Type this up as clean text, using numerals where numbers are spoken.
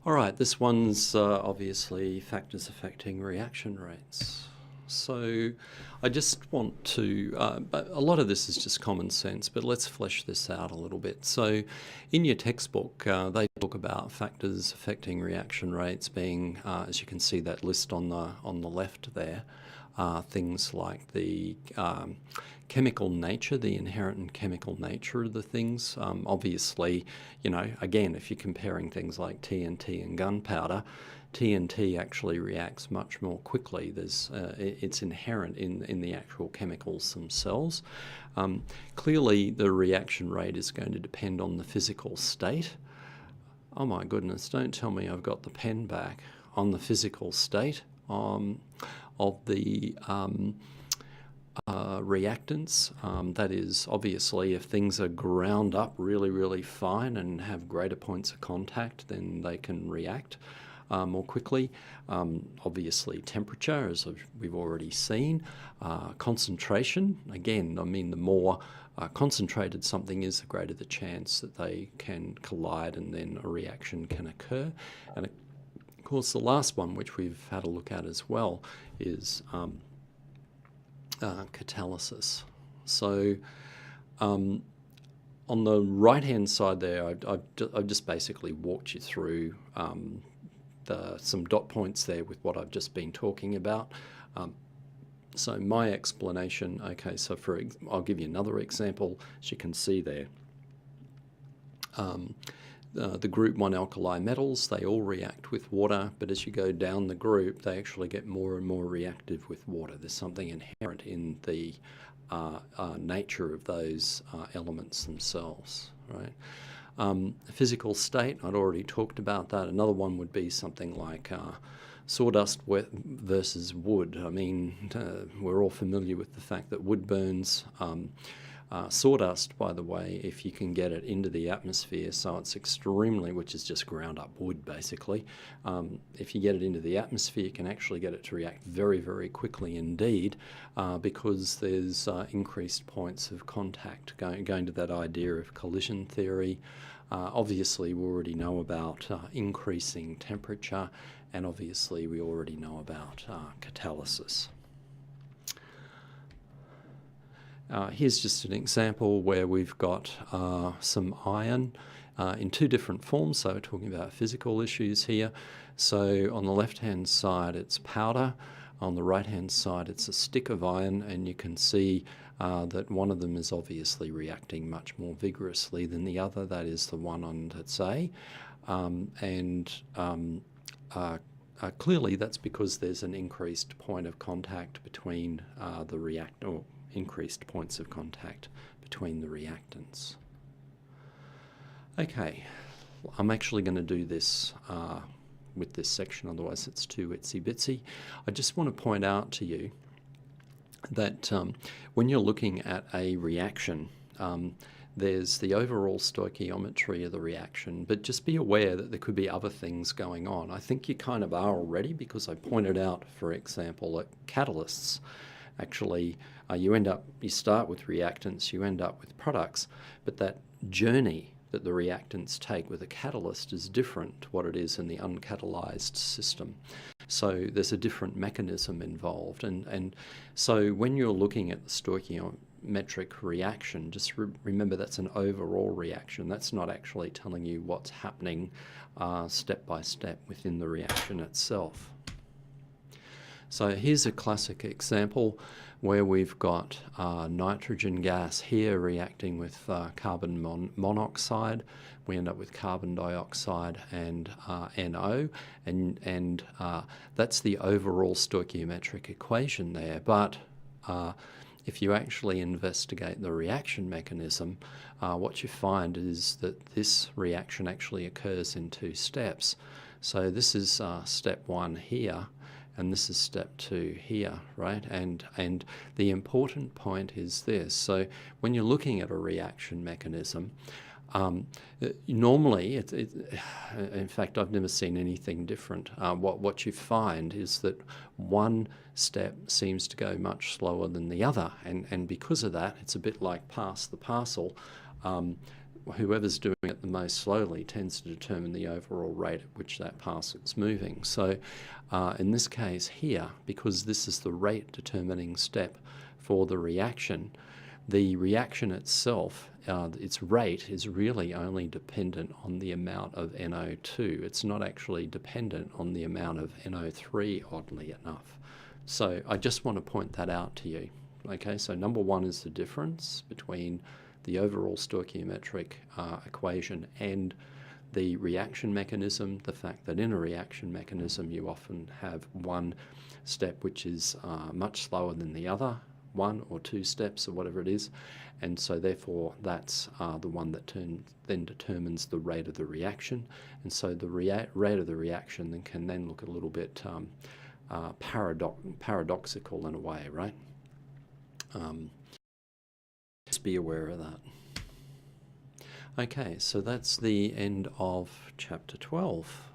All right, this one's obviously factors affecting reaction rates. So I just want to, but a lot of this is just common sense, but let's flesh this out a little bit. So in your textbook, they talk about factors affecting reaction rates being, as you can see that list on the left there, things like the chemical nature, the inherent chemical nature of the things. Obviously, again, if you're comparing things like TNT and gunpowder, TNT actually reacts much more quickly. It's inherent in the actual chemicals themselves. Clearly, the reaction rate is going to depend on the physical state. Oh my goodness, don't tell me I've got the pen back. On the physical state of the reactants. That is, obviously, if things are ground up really, really fine and have greater points of contact, then they can react more quickly. Obviously, temperature, as we've already seen. Concentration, again, I mean, the more concentrated something is, the greater the chance that they can collide and then a reaction can occur. And of course, the last one, which we've had a look at as well, is catalysis. So on the right-hand side there, I've just basically walked you through some dot points there with what I've just been talking about. So my explanation, okay, so I'll give you another example, as you can see there. The group 1 alkali metals, they all react with water, but as you go down the group, they actually get more and more reactive with water. There's something inherent in the nature of those elements themselves, right? Physical state, I'd already talked about that. Another one would be something like sawdust versus wood. I mean, we're all familiar with the fact that wood burns. Sawdust, by the way, if you can get it into the atmosphere, so it's extremely, which is just ground up wood basically, if you get it into the atmosphere, you can actually get it to react very, very quickly indeed, because there's increased points of contact, going to that idea of collision theory. Obviously, we already know about increasing temperature, and obviously we already know about catalysis. Here's just an example where we've got some iron in two different forms, so we're talking about physical issues here. So on the left-hand side it's powder, on the right-hand side it's a stick of iron, and you can see that one of them is obviously reacting much more vigorously than the other. That is the one on its A. Clearly that's because there's an increased point of contact between the reactor, increased points of contact between the reactants. Okay, I'm actually going to do this with this section, otherwise it's too itsy-bitsy. I just want to point out to you that when you're looking at a reaction, there's the overall stoichiometry of the reaction, but just be aware that there could be other things going on. I think you kind of are already, because I pointed out, for example, that catalysts actually, you start with reactants, you end up with products, but that journey that the reactants take with a catalyst is different to what it is in the uncatalyzed system. So there's a different mechanism involved, and so when you're looking at the stoichiometric reaction, just remember that's an overall reaction. That's not actually telling you what's happening step by step within the reaction itself. So here's a classic example where we've got nitrogen gas here reacting with carbon monoxide. We end up with carbon dioxide and NO, and that's the overall stoichiometric equation there. But if you actually investigate the reaction mechanism, what you find is that this reaction actually occurs in two steps. So this is step 1 here, and this is step 2 here, right? And the important point is this. So when you're looking at a reaction mechanism, normally, in fact, I've never seen anything different. What you find is that one step seems to go much slower than the other, and because of that, it's a bit like pass the parcel. whoever's doing it the most slowly tends to determine the overall rate at which that particle's moving. So in this case here, because this is the rate determining step for the reaction itself, its rate is really only dependent on the amount of NO2. It's not actually dependent on the amount of NO3, oddly enough. So I just want to point that out to you. Okay, so number one is the difference between the overall stoichiometric equation and the reaction mechanism, the fact that in a reaction mechanism you often have one step which is much slower than the other, 1 or 2 steps or whatever it is, and so therefore that's the one that then determines the rate of the reaction, and so the rate of the reaction then can then look a little bit paradoxical in a way, right? Just be aware of that. Okay, so that's the end of chapter 12.